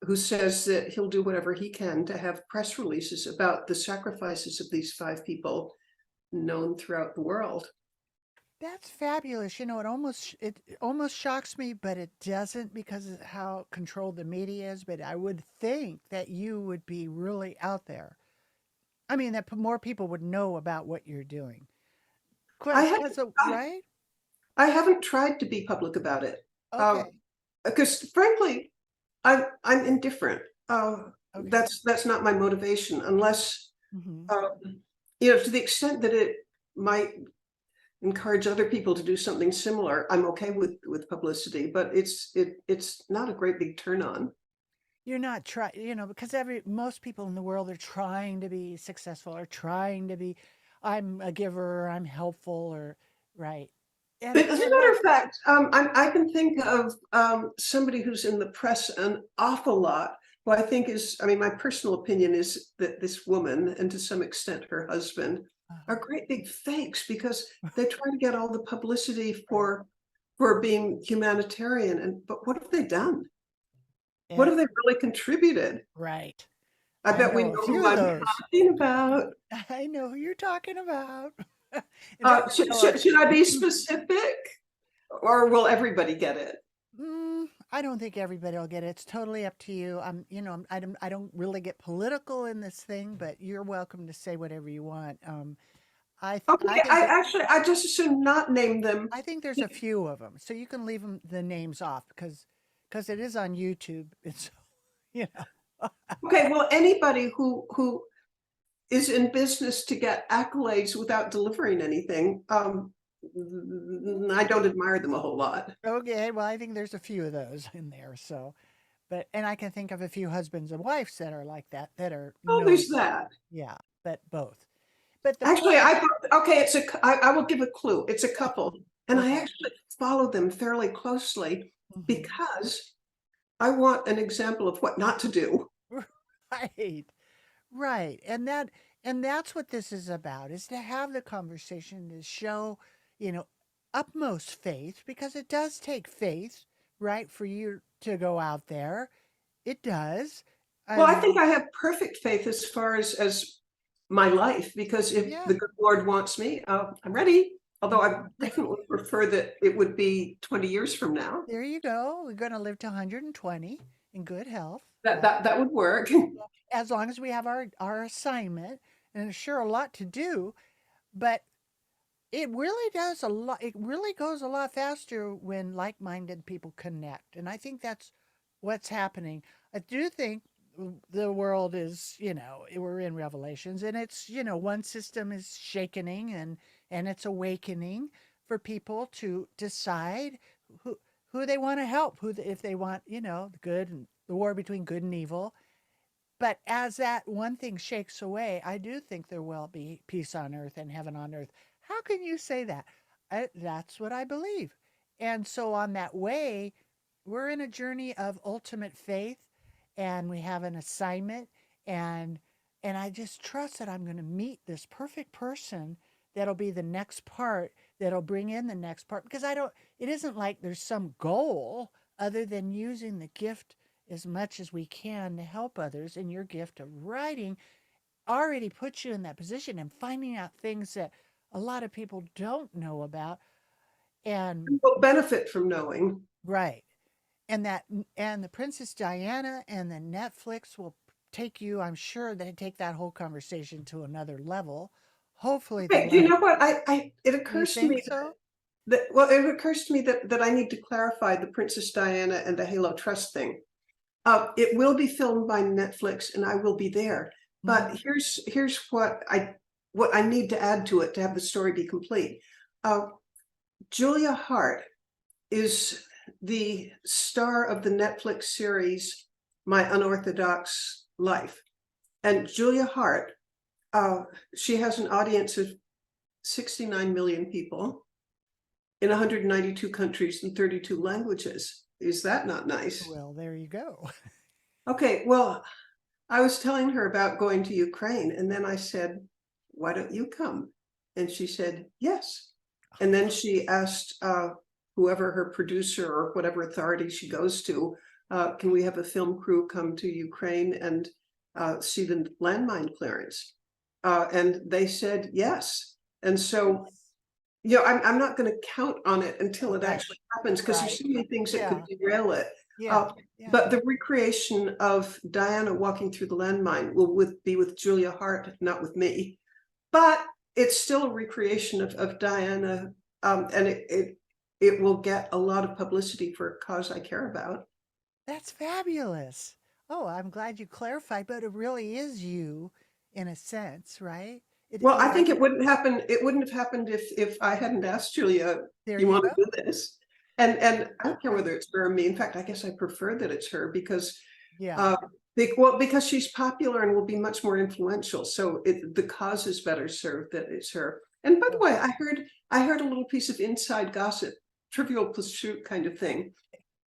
who says that he'll do whatever he can to have press releases about the sacrifices of these 5 people known throughout the world. That's fabulous. It almost shocks me, but it doesn't because of how controlled the media is. But I would think that you would be really out there. I mean, that more people would know about what you're doing. I Quite, had because of, I, right? I haven't tried to be public about it Okay. because frankly I'm indifferent. Okay. That's not my motivation unless Hmm. uh, to the extent that it might encourage other people to do something similar. I'm okay with publicity, but it's not a great big turn on. You're not trying, because most people in the world are trying to be successful or trying to be, I'm a giver, I'm helpful, or right. But And as a and matter that of fact, I can think of somebody who's in the press an awful lot, who I think is, I mean, my personal opinion is that this woman, and to some extent her husband, are uh great big fakes because they try to get all the publicity right. for being humanitarian. And but what have they done? What And have they really contributed? right. I I bet we know a know who few of I'm those. talking about. I know who you're talking about. And don't tell us. Should I be specific, or will everybody get it? I don't think everybody will get it. It's totally up to you. I don't really get political in this thing, but you're welcome to say whatever you want. I Okay, think I just assume not name them. I think there's a few of them, so you can leave the names off because it is on YouTube. It's you know. Okay, well, anybody who is in business to get accolades without delivering anything, I don't admire them a whole lot. Okay, well, I think there's a few of those in there. So, and I can think of a few husbands and wives that are like that that are Oh, known. there's that. Yeah, but both. But the Actually, point. okay, I will give a clue. It's a couple, and I Okay. actually follow them fairly closely Hmm. because I want an example of what not to do. Right. Right. And that's what this is about, is to have the conversation, to show, you know, utmost faith, because it does take faith, right, for you to go out there It does. I Well, I think mean, I have perfect faith as far as my life, because if yeah, the good Lord wants me, I'm ready. Although I mhm. definitely prefer that it would be 20 years from now. There you go. We're going to live to 120 in good health. That would work. As long as we have our assignment, and it's sure a lot to do, but it really does a lot. It really goes a lot faster when like-minded people connect, and I think that's what's happening. I do think the world is, we're in Revelations, and it's, one system is shakening and it's awakening for people to decide who who they want to help, if they want, the good and the war between good and evil. But as that one thing shakes away, I do think there will be peace on earth and heaven on earth. How can you say that? That's what I believe. And so, on that way, we're in a journey of ultimate faith, and we have an assignment, and I just trust that I'm going to meet this perfect person that'll be the next part, that'll bring in the next part, because I don't it isn't like there's some goal other than using the gift as much as we can to help others. And your gift of writing already puts you in that position and finding out things that a lot of people don't know about. And Will benefit from knowing. right. And that and the Princess Diana and the Netflix will take you, I'm sure they take that whole conversation to another level. Hopefully the Okay, do you level. know what? It You occurs to think me so? it occurs to me that I need to clarify the Princess Diana and the Halo Trust thing. It will be filmed by Netflix, and I will be there. Mhm. But here's what I need to add to it to have the story be complete. Uh, Julia Hart is the star of the Netflix series My Unorthodox Life, and Julia Hart, uh, she has an audience of 69 million people in 192 countries and 32 languages. Is that not nice? Well, there you go. Okay, well, I was telling her about going to Ukraine, and then I said, "Why don't you come?" And she said, "Yes." And then she asked whoever her producer or whatever authority she goes to, "Can we have a film crew come to Ukraine and see the landmine clearance?" And they said yes. And so, Nice. I'm not going to count on it until it Right. actually happens, because there's Right. so many things that could Yeah. derail it. Yeah. Uh, Yeah. but the recreation of Diana walking through the landmine will be with Julia Hart, not with me. But it's still a recreation of Diana, and it will get a lot of publicity for a cause I care about. That's fabulous. Oh, I'm glad you clarified, but it really is you in a sense, right? Well, You I think have it wouldn't happen. It wouldn't have happened if I hadn't asked Julia, there "You you want go. to do this?" And I don't care Right. whether it's her or me. In fact, I guess I prefer that it's her because Yeah. Uh, well, because she's popular and will be much more influential, so the cause is better served that it's her. And by the Oh, way, I heard a little piece of inside gossip, Trivial Pursuit kind of thing,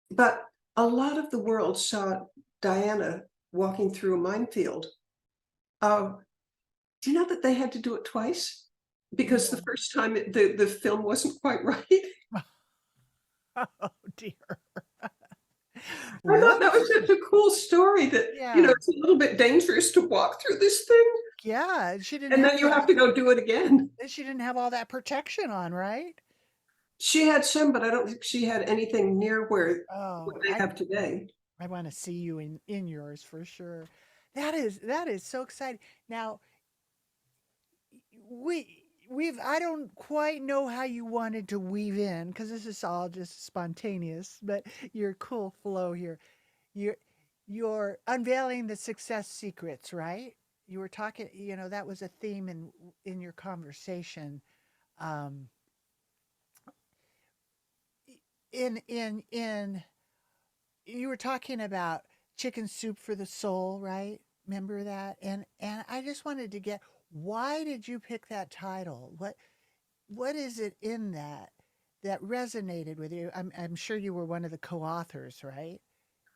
but a lot of the world saw Diana walking through a minefield. Uh, do you know that they had to do it twice? Because the no. first time the film wasn't quite right. Oh dear. I thought that Whoops. was such a cool story that, Yeah. it's a little bit dangerous to walk through this thing, Yeah. She didn't and have then you have to go do it again. all that protection on, right? She had some, but I don't think she had anything near where what Oh, they have today. I want to see you in yours for sure. That is so exciting. Now, we've I don't quite know how you wanted to weave in, because this is all just spontaneous, but your cool flow here. You're you're unveiling the success secrets, right? You were talking, that was a theme in your conversation. Um, in you were talking about chicken soup for the soul, right? Remember that? And I just wanted to get, why did you pick that title? What is it in that resonated with you? I'm sure you were one of the co-authors, right?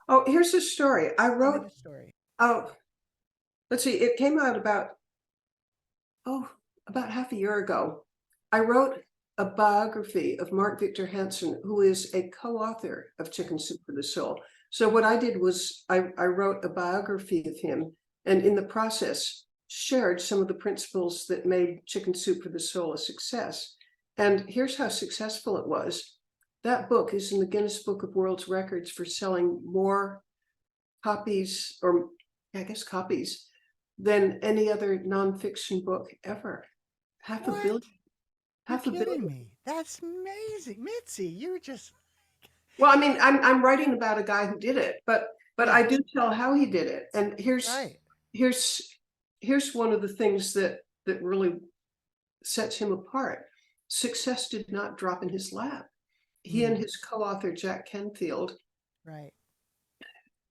Oh, here's the story. I Tell me wrote, the story. oh, let's see, it came out oh, about half a year ago. I wrote a biography of Mark Victor Hansen, who is a co-author of Chicken Soup for the Soul. So what I did was I wrote a biography of him, and in the process shared some of the principles that made Chicken Soup for the Soul a success. And here's how successful it was. That book is in the Guinness Book of World Records for selling more copies, or I guess copies, than any other nonfiction book ever. Half a What? billion. You're Half a kidding billion. me. That's amazing. Mitzi, you're just, Well, I mean, I'm writing about a guy who did it, but I yeah, do tell how he did it. And right. here's here's one of the things that really sets him apart. Success did not drop in his lap. He and Mm, his co-author Jack Canfield, right.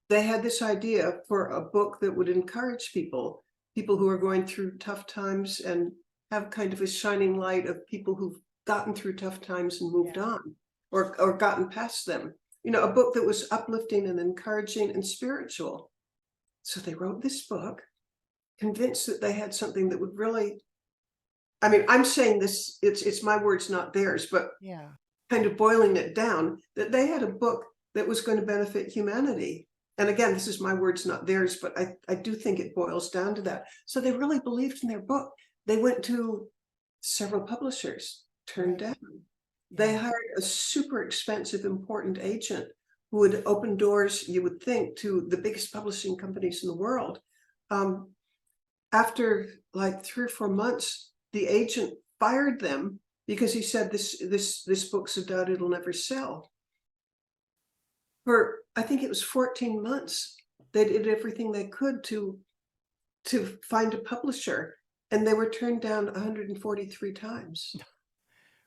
they had this idea for a book that would encourage people who are going through tough times, and have kind of a shining light of people who've gotten through tough times and moved Yeah. on, or gotten past them. You know, a book that was uplifting and encouraging and spiritual. So they wrote this book, convinced that they had something that would really, I mean, I'm saying this, it's my words, not theirs, but Yeah. kind of boiling it down, that they had a book that was going to benefit humanity. And again, this is my words, not theirs, but I do think it boils down to that. So they really believed in their book. They went to several publishers, turned Right. down. They Yeah. hired a super expensive, important agent who would open doors, you would think, to the biggest publishing companies in the world. Um, After like 3 or 4 months, the agent fired them because he said this book's a dud, it'll never sell. For I think it was 14 months, they did everything they could to find a publisher, and they were turned down 143 times.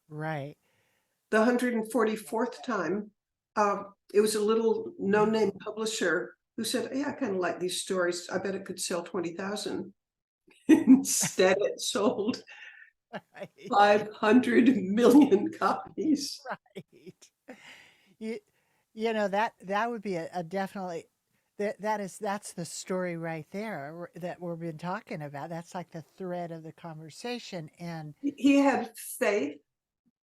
Right. The 144th time, it was a little no-name publisher who said, "Yeah, I kind of like these stories. I bet it could sell 20,000." Instead, it sold Right. 500 million copies. Right. You, you know, that would be a definitely, that's the story right there that we've been talking about. That's like the thread of the conversation. And He had faith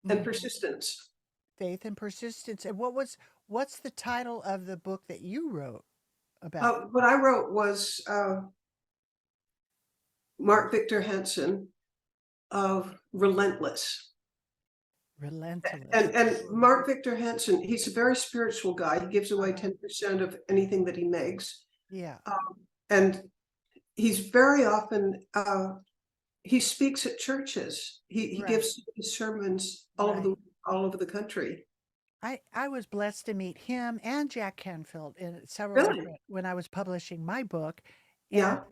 and mhm, persistence. faith and persistence. And what's the title of the book that you wrote about What I wrote was Mark Victor Hansen of Relentless. relentless? And Mark Victor Hansen, he's a very spiritual guy. He gives away Uh-huh. 10% of anything that he makes. Yeah. And he's very often, he speaks at churches. He Right. gives his sermons Right. all over the country. I was blessed to meet him and Jack Canfield in several Really? different when I was publishing my book. And Yeah.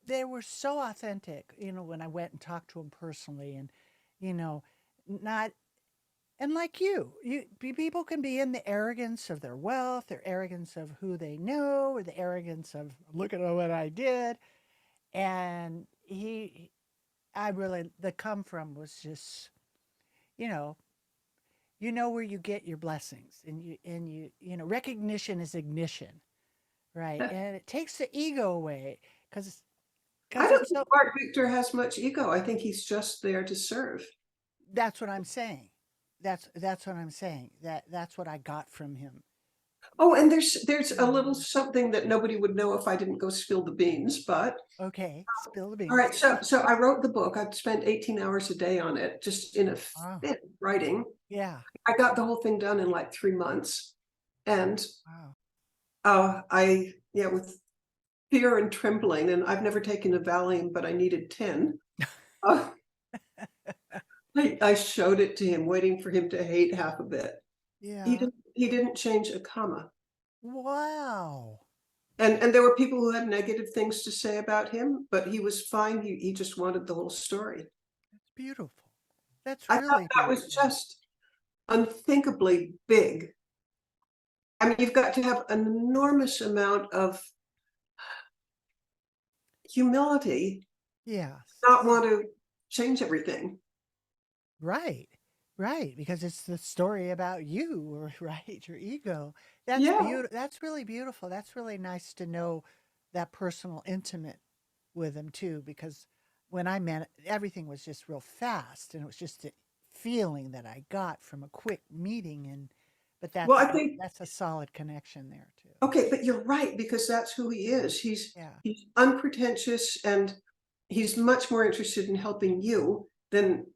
they were so authentic, when I went and talked to them personally, and, you know, not, and like people can be in the arrogance of their wealth, their arrogance of who they know, or the arrogance of look at what I did. And I really, the come from was just, you know, where you get your blessings, and recognition is ignition, right? And it takes the ego away because I because don't it's think so. Mark Victor has much ego. I think he's just there to serve. That's what I'm saying. That's what I'm saying. That's what I got from him. Oh, and there's a little Mhm. something that nobody would know if I didn't go spill the beans, but Okay, spill the all beans. right, so I wrote the book. I'd spent 18 hours a day on it, just in a Wow. fit writing. Yeah. I got the whole thing done in like 3 months. And Wow. yeah, with fear and trembling, and I've never taken a Valium, but I needed 10. Uh, I showed it to him, waiting for him to hate half of it. Yeah. He didn't change a comma. Wow. And there were people who had negative things to say about him, but he was fine. He just wanted the whole story. That's beautiful. That's I thought really that was beautiful. just unthinkably big. I mean, you've got to have an enormous amount of humility, Yes. not want to change everything. Right. Right. Because it's the story about you, or right, your ego. That's Yeah. beautiful. That's really beautiful. That's really nice to know that personal, intimate with him too. Because when I met, everything was just real fast, and it was just a feeling that I got from a quick meeting. And But Well, I think, that's a solid connection there too. okay, but you're right, because that's who he is. Yeah. He's unpretentious, and he's much more interested in helping you than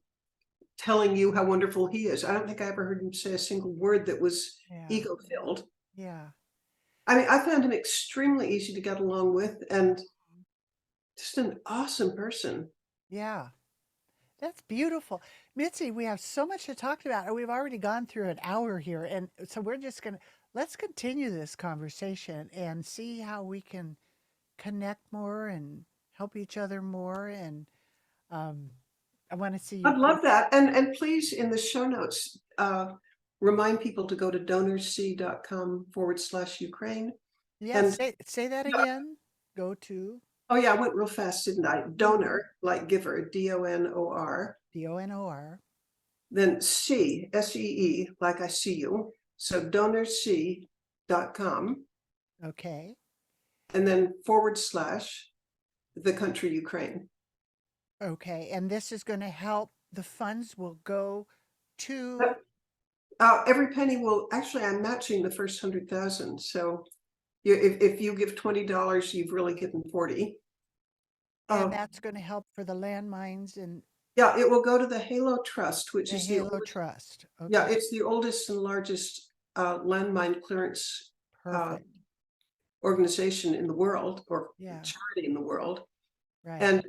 telling you how wonderful he is. I don't think I ever heard him say a single word that was Yeah. ego filled. Yeah. I mean, I found him extremely easy to get along with, and just an awesome person. Yeah. That's beautiful. Mitzi, we have so much to talk about. And we've already gone through an hour here. And so we're just going to let's continue this conversation and see how we can connect more and help each other more. And um, I want to see you. I'd love that. And please, in the show notes, remind people to go to donorsc.com/Ukraine. Yeah, And say that again. Go to oh yeah, I went real fast, didn't I? Donor, like giver, DONOR. DONOR. Then C, SEE, like I see you. So donorsc.com. Okay. And then / the country Ukraine. Okay. And this is going to help. The funds will go to. Every penny will, actually, I'm matching the first 100,000. So if you give $20, you've really given 40. And that's going to help for the landmines and Yeah, it will go to the Halo Trust, which the is the Halo oldest, Trust. Okay. yeah, it's the oldest and largest landmine clearance Perfect. organization in the world, or Yeah. charity in the world. Right. And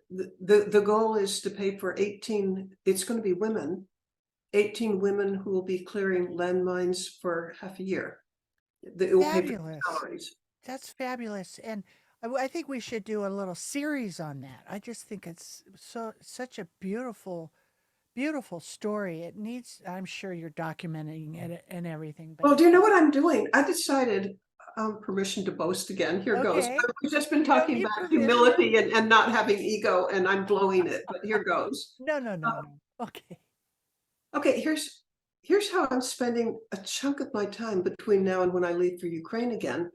the goal is to pay for 18, it's going to be women, 18 women who will be clearing landmines for half a year. It will pay for their Fabulous. salaries. That's fabulous. And I think we should do a little series on that. I just think it's such a beautiful, beautiful story. It needs, I'm sure you're documenting it and everything, but Well, do you know what I'm doing? I decided, permission to boast again. Here goes. okay. We've just been You don't talking need about permission. humility and not having ego, and I'm blowing it, but here goes. No, no, no, Uh, no. Okay. okay, here's how I'm spending a chunk of my time between now and when I leave for Ukraine again.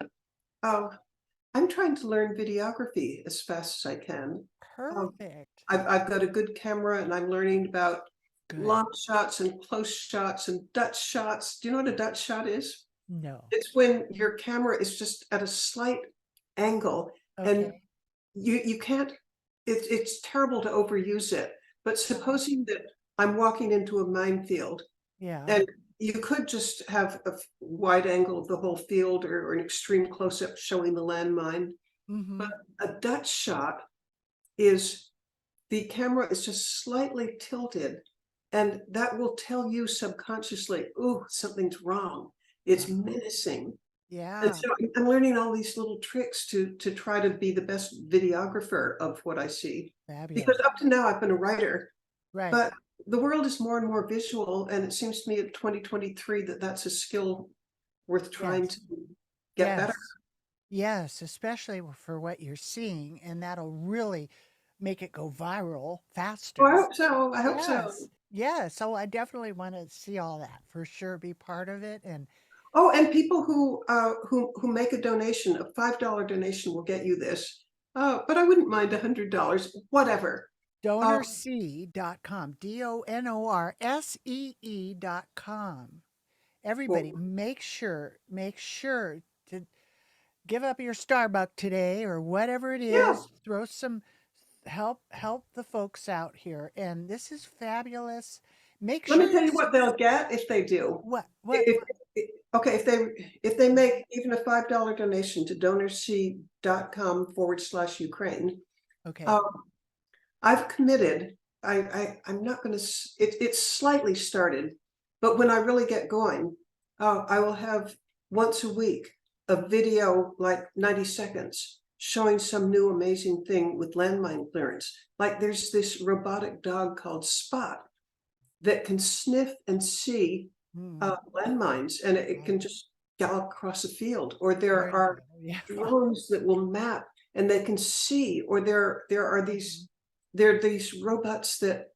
I'm trying to learn videography as fast as I can. Perfect. I've got a good camera, and I'm learning about Good. long shots and close shots and Dutch shots. Do you know what a Dutch shot is? No. It's when your camera is just at a slight angle, and Okay. you can't, it's terrible to overuse it. But supposing that I'm walking into a minefield, Yeah. and you could just have a wide angle of the whole field, or an extreme close-up showing the landmine. Mm-hmm. But a Dutch shot is, the camera is just slightly tilted, and that will tell you subconsciously, ooh, something's wrong. It's menacing. And Yeah. so I'm learning all these little tricks to try to be the best videographer of what I see. Because Fabulous. up to now I've been a writer, Right. but the world is more and more visual, and it seems to me in 2023 that that's a skill worth trying Yes. to get better. Yes. Yes, especially for what you're seeing, and that'll really make it go viral Oh, I faster. hope so. I hope so. Yes. Yes. So I definitely want to see all that for sure, be part of it. And Oh, and people who make a donation, a $5 donation will get you this. But I wouldn't mind $100, whatever. donorsee.com, DONORSEE.com. Everybody, Well, make sure to give up your Starbucks today or whatever it yeah, is. Throw some help the folks out here. And this is fabulous. Make let me sure tell you you what they'll get if they do. what Okay, if they make even a $5 donation to donorsee.com / okay. um, I've committed. I'm not going to. It's slightly started, but when I really get going, I will have once a week a video, like 90 seconds, showing some new amazing thing with landmine clearance. Like there's this robotic dog called Spot that can sniff and see Hmm. landmines, and it Right. can just gallop across a field. Or there There you are go. Yeah. drones that will map, and they can see. Or there are Mhm. these robots that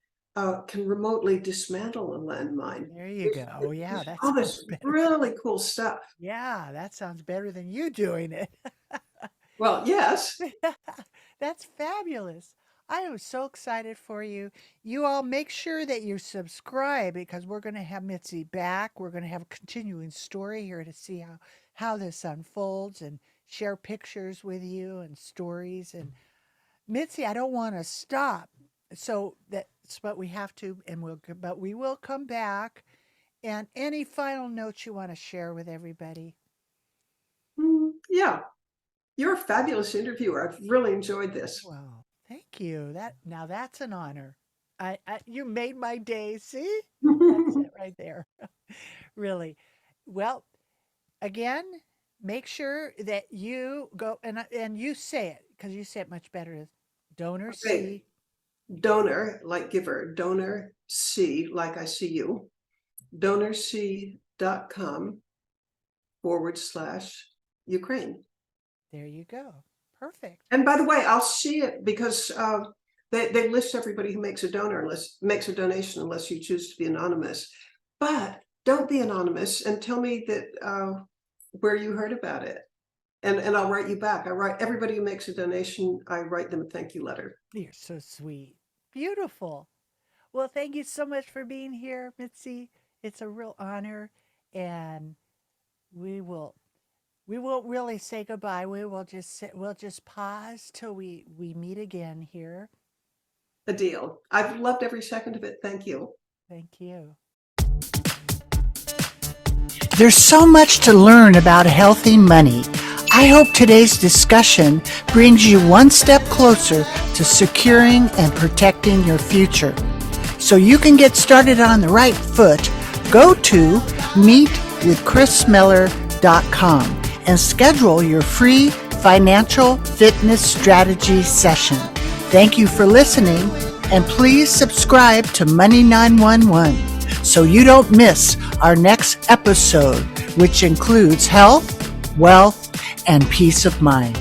can remotely dismantle a landmine. There you There's, go. Yeah, there's that all sounds this better. really cool stuff. Yeah, that sounds better than you doing it. Well, yes. That's fabulous. I am so excited for you. You all make sure that you subscribe because we're going to have Mitzi back. We're going to have a continuing story here to see how this unfolds and share pictures with you and stories. And Mitzi, I don't want to stop. So that's what we have to, but we will come back. And any final notes you want to share with everybody? Yeah, you're a fabulous interviewer. I've really enjoyed this. Well, thank you. Now that's an honor. You made my day. See, that's it right there. Really. Well, again, make sure that you go and you say it because you say it much better. Donor Okay. C. Donor, like giver, donor C, like I see you, donorc.com/Ukraine. There you go. Perfect. And by the way, I'll see it because they list everybody who makes a donation unless you choose to be anonymous. But don't be anonymous and tell me that where you heard about it. And I'll write you back. I write everybody who makes a donation, I write them a thank you letter. You're so sweet. Beautiful. Well, thank you so much for being here, Mitzi. It's a real honor, and we will we won't really say goodbye. We'll just pause till we meet again here. A deal. I've loved every second of it. Thank you. Thank you. There's so much to learn about healthy money. I hope today's discussion brings you one step closer to securing and protecting your future. So you can get started on the right foot, go to meetwithkrismeller.com and schedule your free financial fitness strategy session. Thank you for listening, and please subscribe to Money 911 so you don't miss our next episode, which includes health, wealth, and peace of mind.